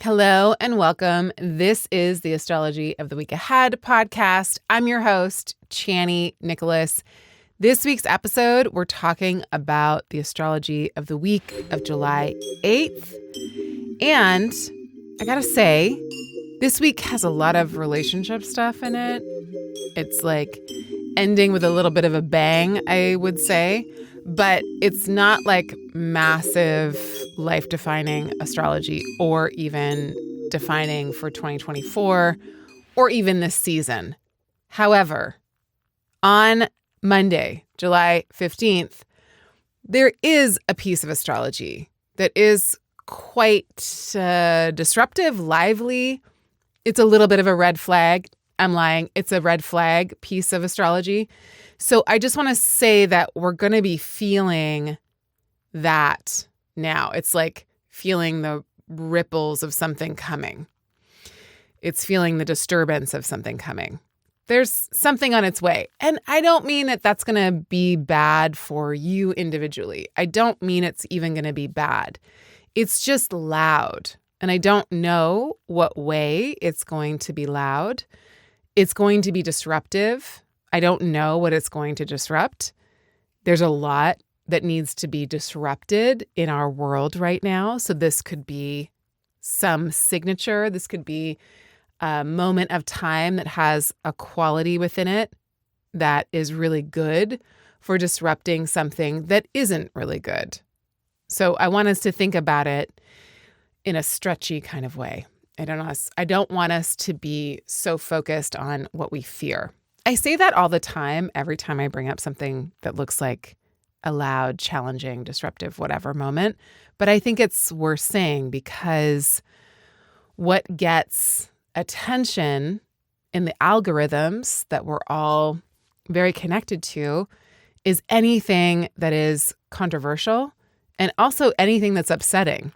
Hello and welcome. This is the Astrology of the Week Ahead podcast. I'm your host, Chani Nicholas. This week's episode, we're talking about the astrology of the week of July 8th. And I gotta say, this week has a lot of relationship stuff in it. It's like ending with a little bit of a bang, I would say. But it's not like massive life-defining astrology or even defining for 2024 or even this season. However, on Monday, July 15th, there is a piece of astrology that is quite disruptive, lively. It's a little bit of a red flag. I'm lying. It's a red flag piece of astrology. So I just want to say that we're going to be feeling that now. It's like feeling the ripples of something coming. It's feeling the disturbance of something coming. There's something on its way. And I don't mean that that's going to be bad for you individually. I don't mean it's even going to be bad. It's just loud. And I don't know what way it's going to be loud. It's going to be disruptive. I don't know what it's going to disrupt. There's a lot that needs to be disrupted in our world right now. So this could be some signature. This could be a moment of time that has a quality within it that is really good for disrupting something that isn't really good. So I want us to think about it in a stretchy kind of way. I don't want us to be so focused on what we fear. I say that all the time, every time I bring up something that looks like a loud, challenging, disruptive, whatever moment. But I think it's worth saying because what gets attention in the algorithms that we're all very connected to is anything that is controversial and also anything that's upsetting.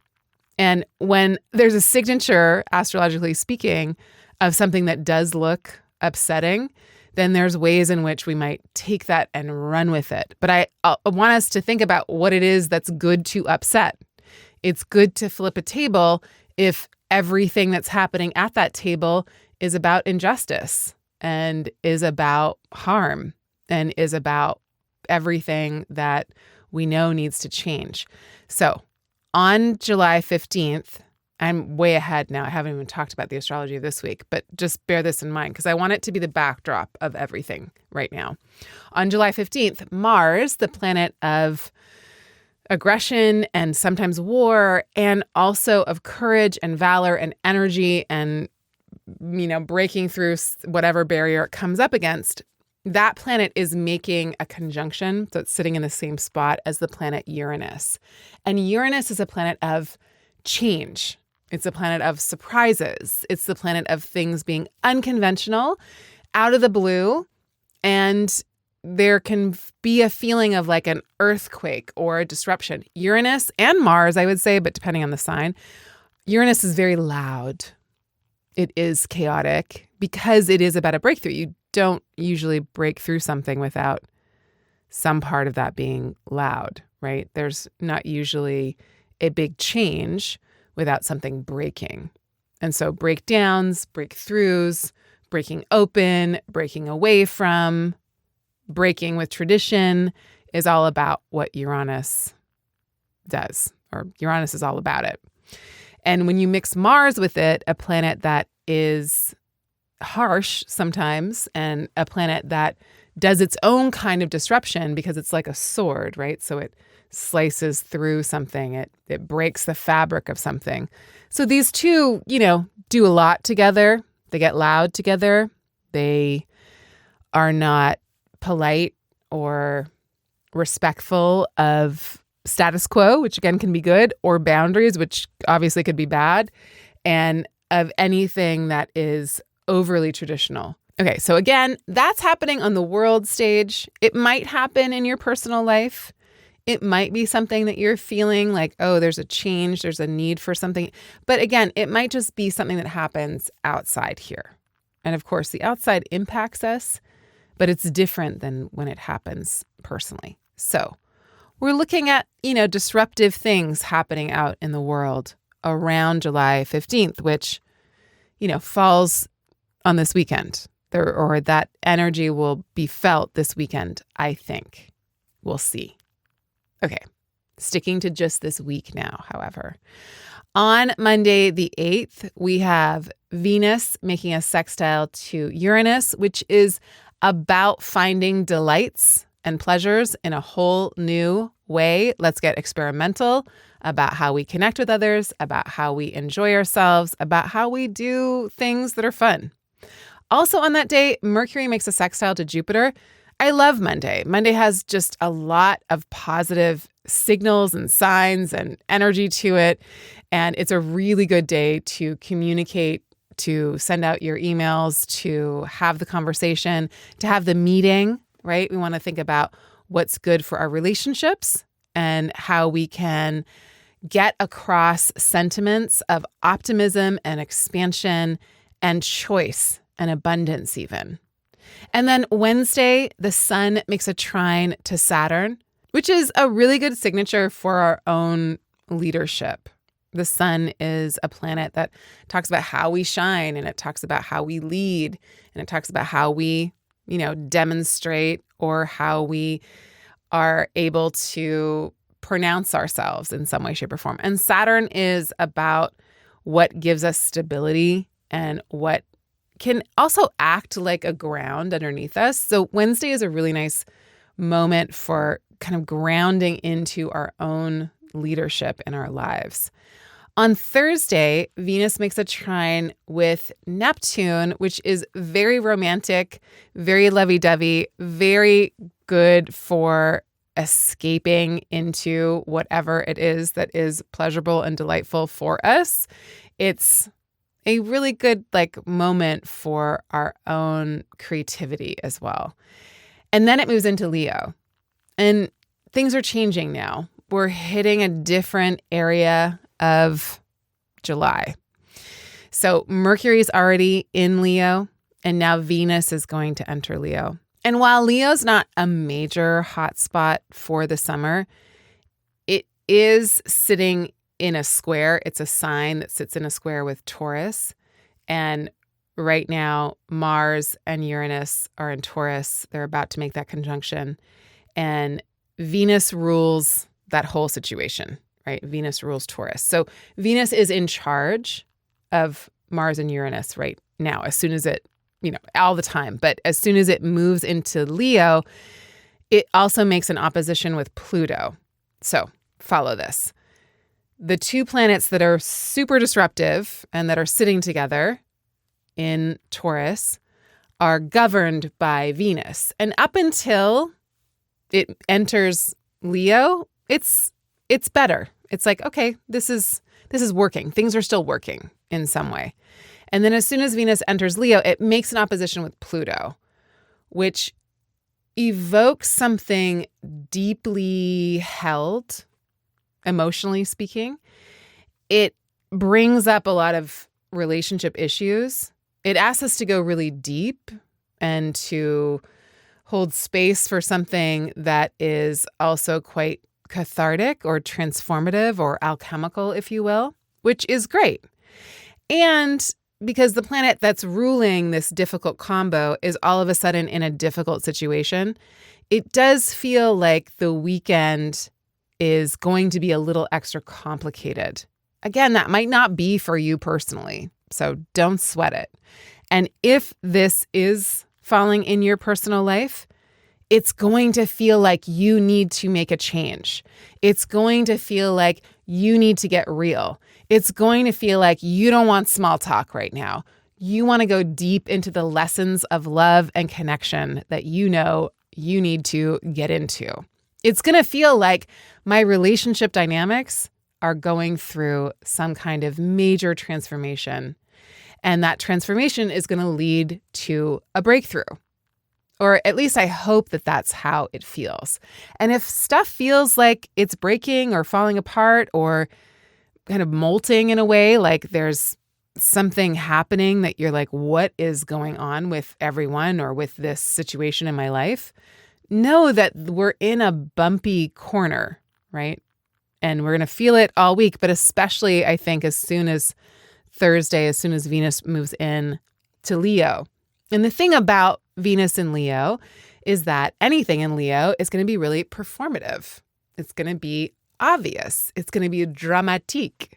And when there's a signature, astrologically speaking, of something that does look upsetting, then there's ways in which we might take that and run with it. But I want us to think about what it is that's good to upset. It's good to flip a table if everything that's happening at that table is about injustice and is about harm and is about everything that we know needs to change. So on July 15th, I'm way ahead now. I haven't even talked about the astrology of this week, but just bear this in mind because I want it to be the backdrop of everything right now. On July 15th, Mars, the planet of aggression and sometimes war, and also of courage and valor and energy and, breaking through whatever barrier it comes up against, that planet is making a conjunction. So it's sitting in the same spot as the planet Uranus. And Uranus is a planet of change. It's a planet of surprises. It's the planet of things being unconventional, out of the blue, and there can be a feeling of like an earthquake or a disruption. Uranus and Mars, I would say, but depending on the sign, Uranus is very loud. It is chaotic because it is about a breakthrough. You don't usually break through something without some part of that being loud, right? There's not usually a big change without something breaking. And so breakdowns, breakthroughs, breaking open, breaking away from, breaking with tradition is all about what Uranus does, or Uranus is all about it. And when you mix Mars with it, a planet that is harsh sometimes and a planet that does its own kind of disruption because it's like a sword, right? So it slices through something. It breaks the fabric of something. So these two, do a lot together. They get loud together. They are not polite or respectful of status quo, which again can be good, or boundaries, which obviously could be bad, and of anything that is overly traditional. Okay, so again, that's happening on the world stage. It might happen in your personal life. It might be something that you're feeling like, oh, there's a change, there's a need for something. But again, it might just be something that happens outside here. And of course, the outside impacts us, but it's different than when it happens personally. So we're looking at, disruptive things happening out in the world around July 15th, which, falls on this weekend. Or that energy will be felt this weekend, I think. We'll see. Okay, sticking to just this week now, however. On Monday, the 8th, we have Venus making a sextile to Uranus, which is about finding delights and pleasures in a whole new way. Let's get experimental about how we connect with others, about how we enjoy ourselves, about how we do things that are fun. Also on that day, Mercury makes a sextile to Jupiter. I love Monday. Monday has just a lot of positive signals and signs and energy to it. And it's a really good day to communicate, to send out your emails, to have the conversation, to have the meeting, right? We want to think about what's good for our relationships and how we can get across sentiments of optimism and expansion and choice and abundance even. And then Wednesday, the sun makes a trine to Saturn, which is a really good signature for our own leadership. The sun is a planet that talks about how we shine, and it talks about how we lead, and it talks about how we, demonstrate, or how we are able to pronounce ourselves in some way, shape, or form. And Saturn is about what gives us stability and what can also act like a ground underneath us. So Wednesday is a really nice moment for kind of grounding into our own leadership in our lives. On Thursday, Venus makes a trine with Neptune, which is very romantic, very lovey-dovey, very good for escaping into whatever it is that is pleasurable and delightful for us. It's a really good moment for our own creativity as well. And then it moves into Leo. And things are changing now. We're hitting a different area of July. So Mercury is already in Leo, and now Venus is going to enter Leo. And while Leo's not a major hotspot for the summer, it is sitting in a square. It's a sign that sits in a square with Taurus. And right now, Mars and Uranus are in Taurus. They're about to make that conjunction. And Venus rules that whole situation, right? Venus rules Taurus. So Venus is in charge of Mars and Uranus right now, as soon as it, all the time. But as soon as it moves into Leo, it also makes an opposition with Pluto. So follow this. The two planets that are super disruptive and that are sitting together in Taurus are governed by Venus. And up until it enters Leo, it's better. It's like, okay, this is working. Things are still working in some way. And then as soon as Venus enters Leo, it makes an opposition with Pluto, which evokes something deeply held, emotionally speaking. It brings up a lot of relationship issues. It asks us to go really deep and to hold space for something that is also quite cathartic or transformative or alchemical, if you will, which is great. And because the planet that's ruling this difficult combo is all of a sudden in a difficult situation, it does feel like the weekend is going to be a little extra complicated. Again, that might not be for you personally, so don't sweat it. And if this is falling in your personal life, it's going to feel like you need to make a change. It's going to feel like you need to get real. It's going to feel like you don't want small talk right now. You want to go deep into the lessons of love and connection that you know you need to get into. It's going to feel like my relationship dynamics are going through some kind of major transformation. And that transformation is going to lead to a breakthrough. Or at least I hope that that's how it feels. And if stuff feels like it's breaking or falling apart or kind of molting in a way, like there's something happening that you're like, what is going on with everyone or with this situation in my life? Know that we're in a bumpy corner, right? And we're going to feel it all week, but especially, I think, as soon as Thursday, as soon as Venus moves in to Leo. And the thing about Venus in Leo is that anything in Leo is going to be really performative. It's going to be obvious. It's going to be dramatique.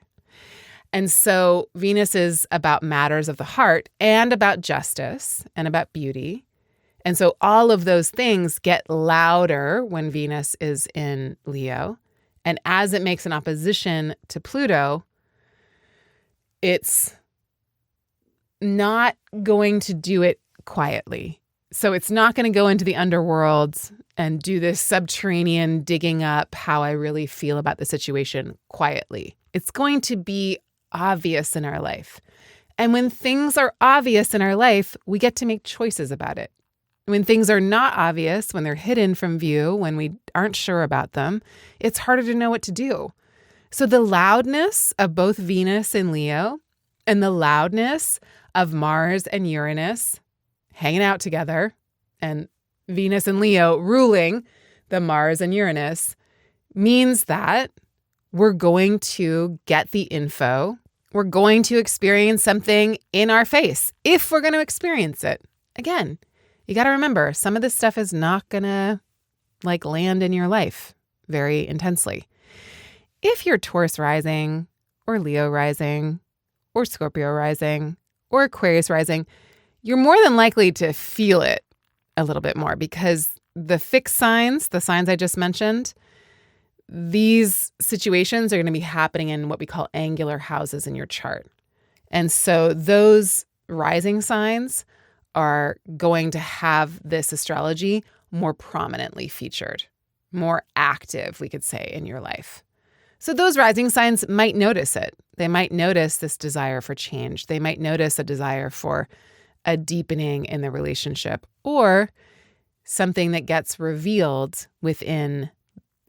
And so Venus is about matters of the heart and about justice and about beauty. And so all of those things get louder when Venus is in Leo. And as it makes an opposition to Pluto, it's not going to do it quietly. So it's not going to go into the underworld and do this subterranean digging up how I really feel about the situation quietly. It's going to be obvious in our life. And when things are obvious in our life, we get to make choices about it. When things are not obvious, when they're hidden from view, when we aren't sure about them, it's harder to know what to do. So the loudness of both Venus and Leo and the loudness of Mars and Uranus hanging out together and Venus and Leo ruling the Mars and Uranus means that we're going to get the info. We're going to experience something in our face if we're going to experience it. Again, you got to remember, some of this stuff is not going to land in your life very intensely. If you're Taurus rising or Leo rising or Scorpio rising or Aquarius rising, you're more than likely to feel it a little bit more because the fixed signs, the signs I just mentioned, these situations are going to be happening in what we call angular houses in your chart. And so those rising signs are going to have this astrology more prominently featured, more active, we could say, in your life. So those rising signs might notice it. They might notice this desire for change. They might notice a desire for a deepening in the relationship or something that gets revealed within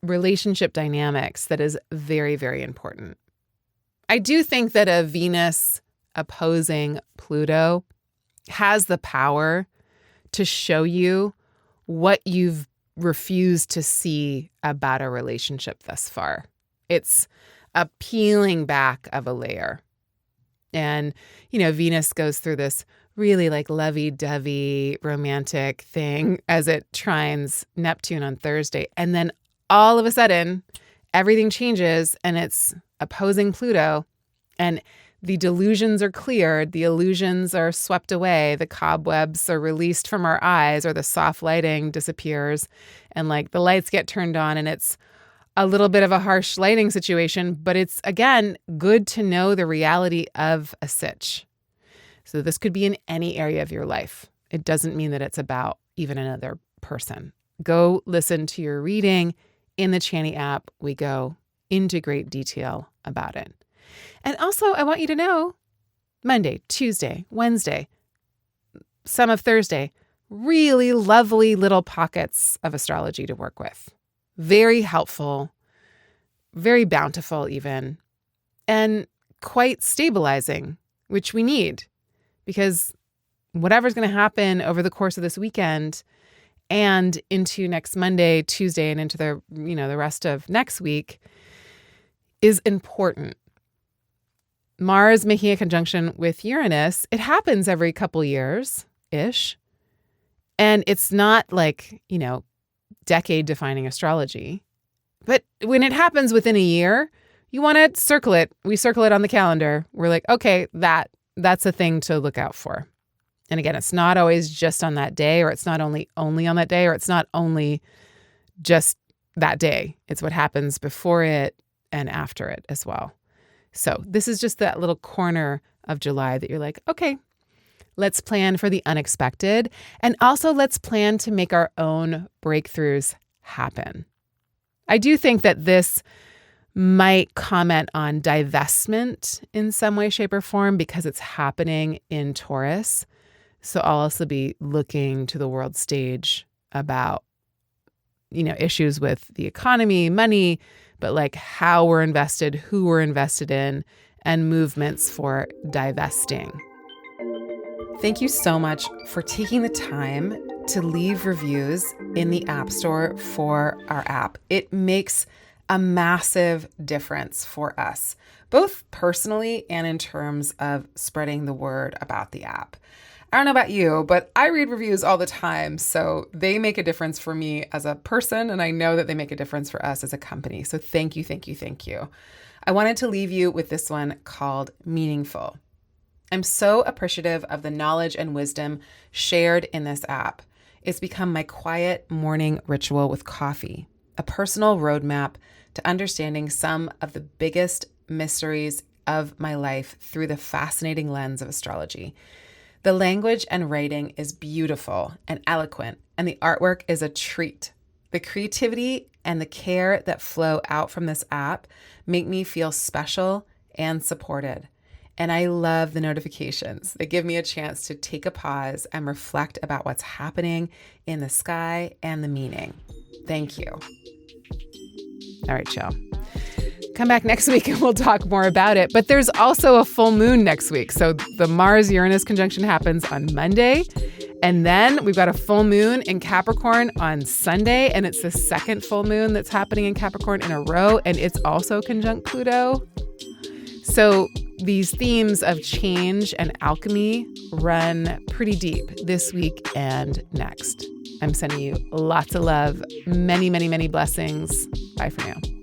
relationship dynamics that is very, very important. I do think that a Venus opposing Pluto has the power to show you what you've refused to see about a relationship thus far. It's a peeling back of a layer. And, Venus goes through this really lovey-dovey romantic thing as it trines Neptune on Thursday. And then all of a sudden, everything changes and it's opposing Pluto. And the delusions are cleared. The illusions are swept away. The cobwebs are released from our eyes, or the soft lighting disappears. And the lights get turned on and it's a little bit of a harsh lighting situation, but it's, again, good to know the reality of a sitch. So this could be in any area of your life. It doesn't mean that it's about even another person. Go listen to your reading in the Chani app. We go into great detail about it. And also, I want you to know, Monday, Tuesday, Wednesday, some of Thursday, really lovely little pockets of astrology to work with. Very helpful, very bountiful even, and quite stabilizing, which we need because whatever's going to happen over the course of this weekend and into next Monday, Tuesday, and into the rest of next week is important. Mars making a conjunction with Uranus, it happens every couple years-ish. And it's not decade-defining astrology. But when it happens within a year, you want to circle it. We circle it on the calendar. We're like, okay, that's a thing to look out for. And again, it's not always just on that day, or it's not only on that day, or it's not only just that day. It's what happens before it and after it as well. So this is just that little corner of July that you're like, okay, let's plan for the unexpected. And also let's plan to make our own breakthroughs happen. I do think that this might comment on divestment in some way, shape, or form because it's happening in Taurus. So I'll also be looking to the world stage about, issues with the economy, money, but how we're invested, who we're invested in, and movements for divesting. Thank you so much for taking the time to leave reviews in the App Store for our app. It makes a massive difference for us, both personally and in terms of spreading the word about the app. I don't know about you, but I read reviews all the time, so they make a difference for me as a person, and I know that they make a difference for us as a company. So thank you, thank you, thank you. I wanted to leave you with this one called Meaningful. I'm so appreciative of the knowledge and wisdom shared in this app. It's become my quiet morning ritual with coffee, a personal roadmap to understanding some of the biggest mysteries of my life through the fascinating lens of astrology. The language and writing is beautiful and eloquent, and the artwork is a treat. The creativity and the care that flow out from this app make me feel special and supported. And I love the notifications. They give me a chance to take a pause and reflect about what's happening in the sky and the meaning. Thank you. All right, chill. Come back next week and we'll talk more about it. But there's also a full moon next week. So the Mars-Uranus conjunction happens on Monday. And then we've got a full moon in Capricorn on Sunday. And it's the second full moon that's happening in Capricorn in a row. And it's also conjunct Pluto. So these themes of change and alchemy run pretty deep this week and next. I'm sending you lots of love, many, many, many blessings. Bye for now.